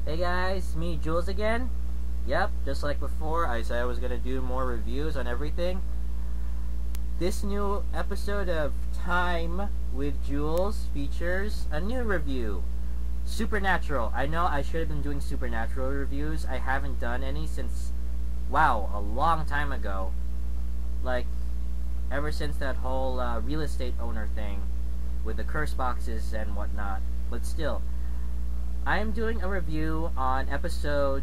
Hey guys, me Julz again. Yep, just like before, I said I was gonna do more reviews on everything. This new episode of Time with Julz features a new review. Supernatural. I know I should have been doing Supernatural reviews. I haven't done any since, wow, a long time ago. Like, ever since that whole real estate owner thing with the curse boxes and whatnot. But still, I am doing a review on episode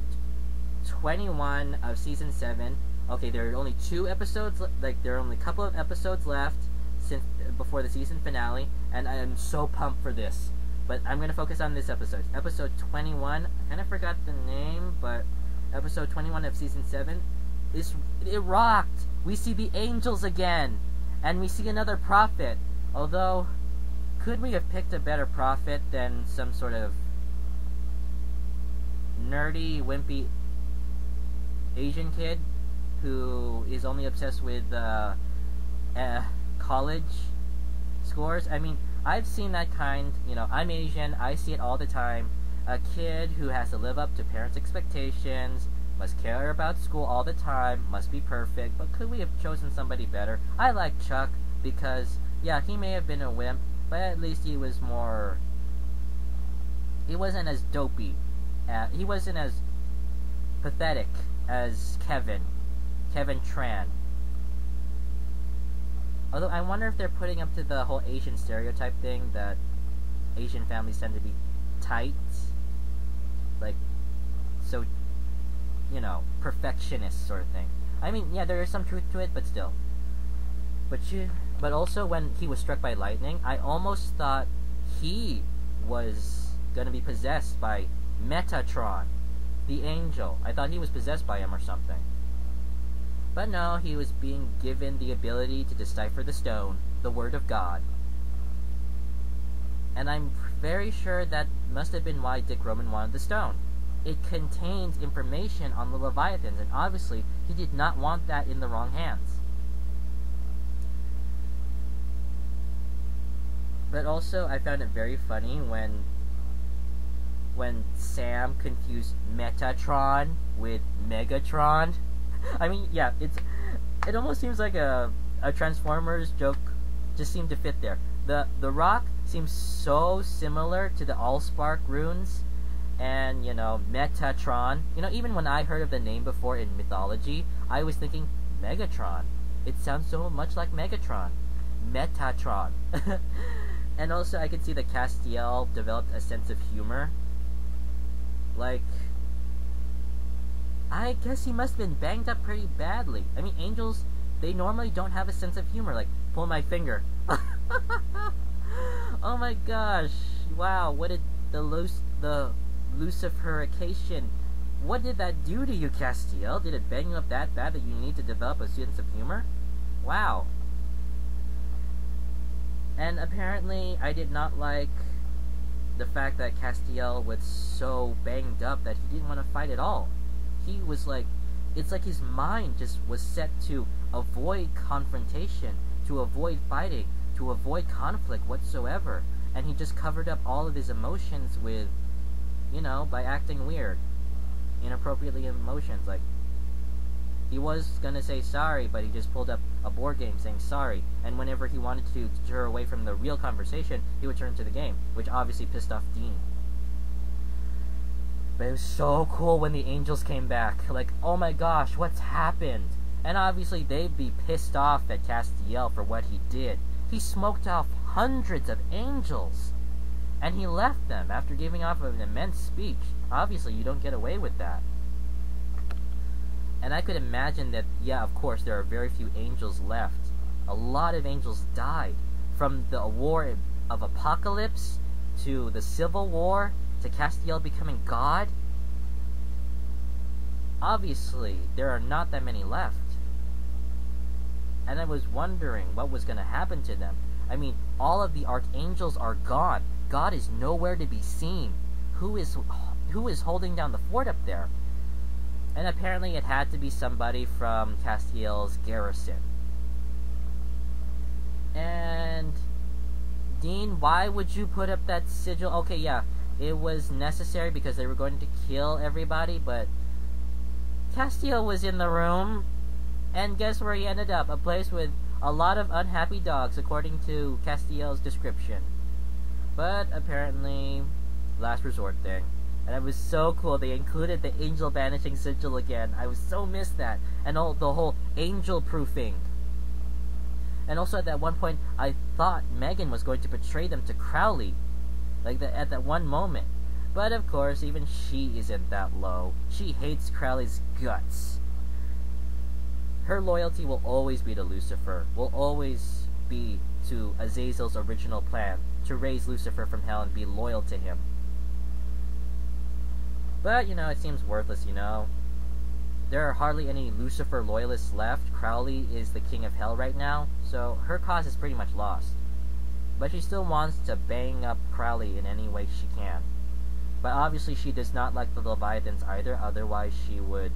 21 of season 7. Okay, there are only 2 episodes, there are only a couple of episodes left since before the season finale, and I am so pumped for this. But I'm going to focus on this episode. Episode 21, I kind of forgot the name, but episode 21 of season 7, it rocked! We see the angels again, and we see another prophet. Although, could we have picked a better prophet than some sort of nerdy, wimpy Asian kid who is only obsessed with college scores? I mean, I've seen that kind. You know, I'm Asian, I see it all the time. A kid who has to live up to parents' expectations, must care about school all the time, must be perfect. But could we have chosen somebody better? I like Chuck because, yeah, he may have been a wimp, but at least he was more... he wasn't as dopey. He wasn't as pathetic as Kevin Tran. Although I wonder if they're putting up to the whole Asian stereotype thing that Asian families tend to be tight, like, so, you know, perfectionist sort of thing. I mean, yeah, there is some truth to it, but still. But also when he was struck by lightning, I almost thought he was gonna be possessed by Metatron, the angel. I thought he was possessed by him or something. But no, he was being given the ability to decipher the stone, the word of God. And I'm very sure that must have been why Dick Roman wanted the stone. It contains information on the Leviathans, and obviously he did not want that in the wrong hands. But also, I found it very funny when Sam confused Metatron with Megatron. I mean, yeah, it almost seems like a Transformers joke just seemed to fit there. The rock seems so similar to the Allspark runes, and, you know, Metatron. You know, even when I heard of the name before in mythology, I was thinking Megatron. It sounds so much like Megatron. Metatron. And also, I could see that Castiel developed a sense of humor. Like, I guess he must have been banged up pretty badly. I mean, angels, they normally don't have a sense of humor. Like, pull my finger. Oh my gosh. Wow, what did the luciferication, what did that do to you, Castiel? Did it bang you up that bad that you need to develop a sense of humor? Wow. And apparently, I did not like the fact that Castiel was so banged up that he didn't want to fight at all. He was like, it's like his mind just was set to avoid confrontation, to avoid fighting, to avoid conflict whatsoever. And he just covered up all of his emotions with, you know, by acting weird. Inappropriately emotions, like, he was gonna say sorry, but he just pulled up a board game saying sorry, and whenever he wanted to deter away from the real conversation, he would turn to the game, which obviously pissed off Dean. But it was so cool when the angels came back. Like, oh my gosh, what's happened? And obviously they'd be pissed off at Castiel for what he did. He smoked off hundreds of angels, and he left them after giving off an immense speech. Obviously, you don't get away with that. And I could imagine that, yeah, of course, there are very few angels left. A lot of angels died. From the war of Apocalypse, to the Civil War, to Castiel becoming God. Obviously, there are not that many left. And I was wondering what was going to happen to them. I mean, all of the archangels are gone. God is nowhere to be seen. Who is holding down the fort up there? And apparently it had to be somebody from Castiel's garrison. And Dean, why would you put up that sigil? Okay, yeah, it was necessary because they were going to kill everybody, but Castiel was in the room, and guess where he ended up? A place with a lot of unhappy dogs, according to Castiel's description. But apparently, last resort thing. And it was so cool, they included the angel banishing sigil again. I was so missed that. And the whole angel proofing. And also at that one point, I thought Megan was going to betray them to Crowley. Like at that one moment. But of course, even she isn't that low. She hates Crowley's guts. Her loyalty will always be to Lucifer. Will always be to Azazel's original plan. To raise Lucifer from hell and be loyal to him. But, it seems worthless, There are hardly any Lucifer loyalists left. Crowley is the king of hell right now, so her cause is pretty much lost. But she still wants to bang up Crowley in any way she can. But obviously she does not like the Leviathans either, otherwise she would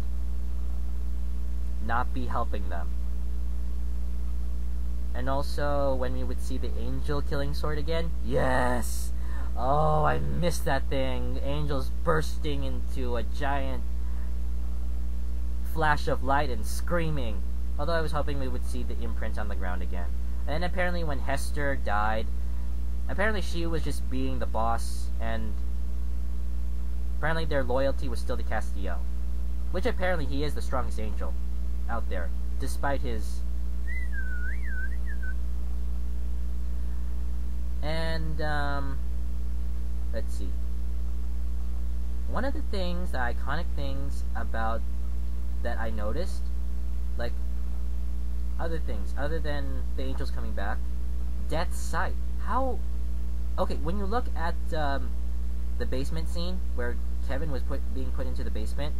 not be helping them. And also, when we would see the angel killing sword again, yes! Oh, I missed that thing. Angels bursting into a giant flash of light and screaming. Although I was hoping we would see the imprint on the ground again. And apparently when Hester died, apparently she was just being the boss, and apparently their loyalty was still to Castiel. Which apparently he is the strongest angel out there, despite his... And, let's see. One of the things, the iconic things about that I noticed, like, other things, other than the angels coming back, Death's sight. How... Okay, when you look at, the basement scene, where Kevin was being put into the basement,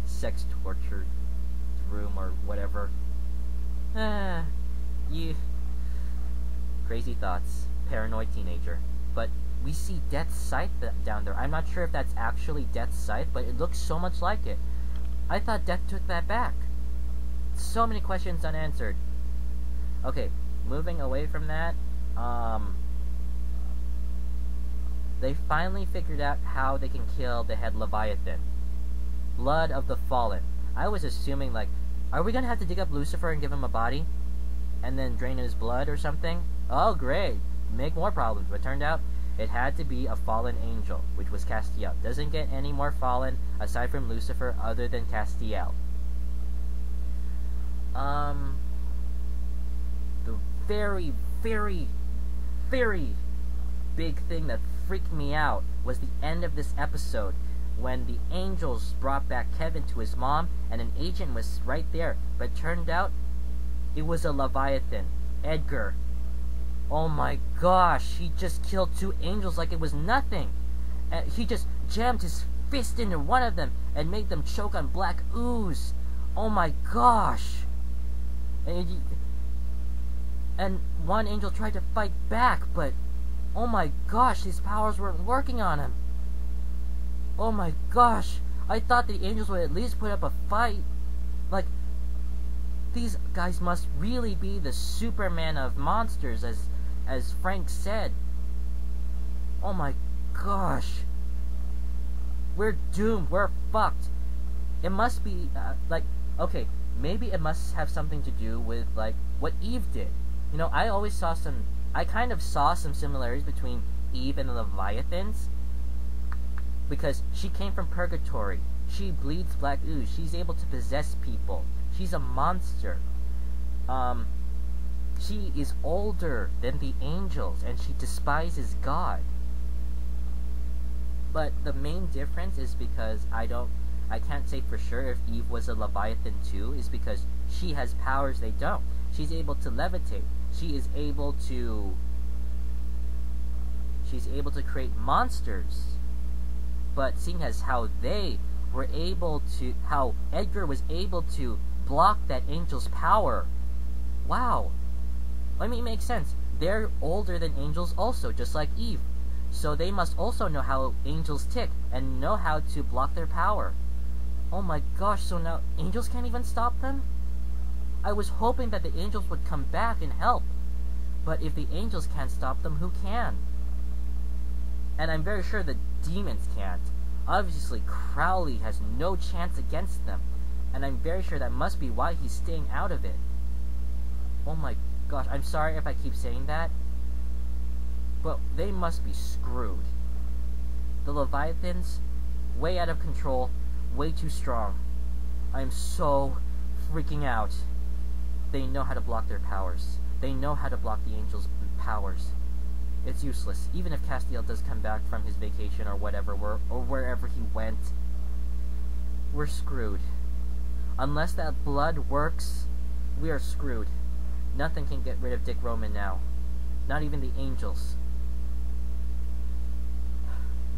sex torture room or whatever, crazy thoughts, paranoid teenager. But we see Death's sight down there. I'm not sure if that's actually Death's sight, but it looks so much like it. I thought Death took that back. So many questions unanswered. Okay, moving away from that, they finally figured out how they can kill the head Leviathan. Blood of the Fallen. I was assuming, like, are we gonna have to dig up Lucifer and give him a body? And then drain his blood or something? Oh, great. Make more problems. But turned out, it had to be a fallen angel, which was Castiel. Doesn't get any more fallen, aside from Lucifer, other than Castiel. The very, very, very big thing that freaked me out was the end of this episode, when the angels brought back Kevin to his mom, and an agent was right there, but turned out it was a Leviathan, Edgar. Oh my gosh, he just killed 2 angels like it was nothing. He just jammed his fist into one of them and made them choke on black ooze. Oh my gosh. And one angel tried to fight back, but oh my gosh, his powers weren't working on him. Oh my gosh, I thought the angels would at least put up a fight. Like, these guys must really be the Superman of monsters, as Frank said. Oh my gosh. We're doomed. We're fucked. It must be, like, okay, maybe it must have something to do with, like, what Eve did. I kind of saw some similarities between Eve and the Leviathans, because she came from purgatory. She bleeds black ooze. She's able to possess people. She's a monster. She is older than the angels, and she despises God. But the main difference is because I can't say for sure if Eve was a Leviathan too, is because she has powers they don't. She's able to levitate. She's able to create monsters. But seeing as how Edgar was able to block that angel's power, wow. I mean, it makes sense. They're older than angels also, just like Eve. So they must also know how angels tick, and know how to block their power. Oh my gosh, so now angels can't even stop them? I was hoping that the angels would come back and help. But if the angels can't stop them, who can? And I'm very sure the demons can't. Obviously, Crowley has no chance against them. And I'm very sure that must be why he's staying out of it. Oh my gosh, I'm sorry if I keep saying that. But they must be screwed. The Leviathans, way out of control, way too strong. I'm so freaking out. They know how to block their powers. They know how to block the angels' powers. It's useless. Even if Castiel does come back from his vacation or whatever, or wherever he went, we're screwed. Unless that blood works, we are screwed. Nothing can get rid of Dick Roman now. Not even the angels.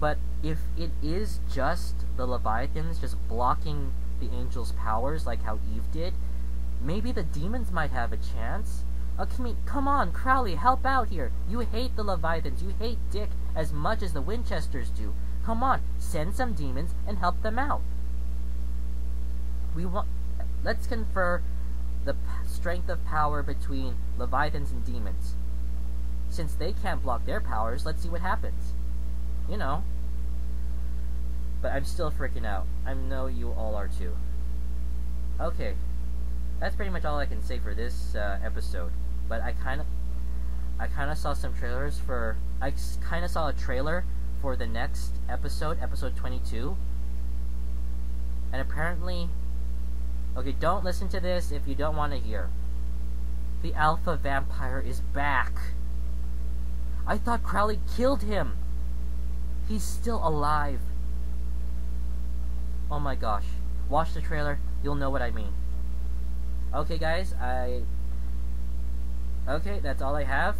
But if it is just the Leviathans just blocking the angels' powers like how Eve did, maybe the demons might have a chance. Come on, Crowley, help out here. You hate the Leviathans. You hate Dick as much as the Winchesters do. Come on, send some demons and help them out. Let's confer the strength of power between Leviathans and demons. Since they can't block their powers, let's see what happens. You know. But I'm still freaking out. I know you all are too. Okay. That's pretty much all I can say for this episode. But I kind of saw some trailers for... I kind of saw a trailer for the next episode, episode 22. And apparently... Okay, don't listen to this if you don't want to hear. The alpha vampire is back. I thought Crowley killed him. He's still alive. Oh my gosh. Watch the trailer, you'll know what I mean. Okay guys, okay, that's all I have.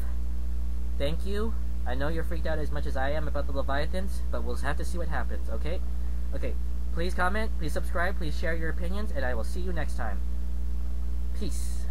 Thank you. I know you're freaked out as much as I am about the Leviathans, but we'll have to see what happens, okay? Okay, please comment, please subscribe, please share your opinions, and I will see you next time. Peace.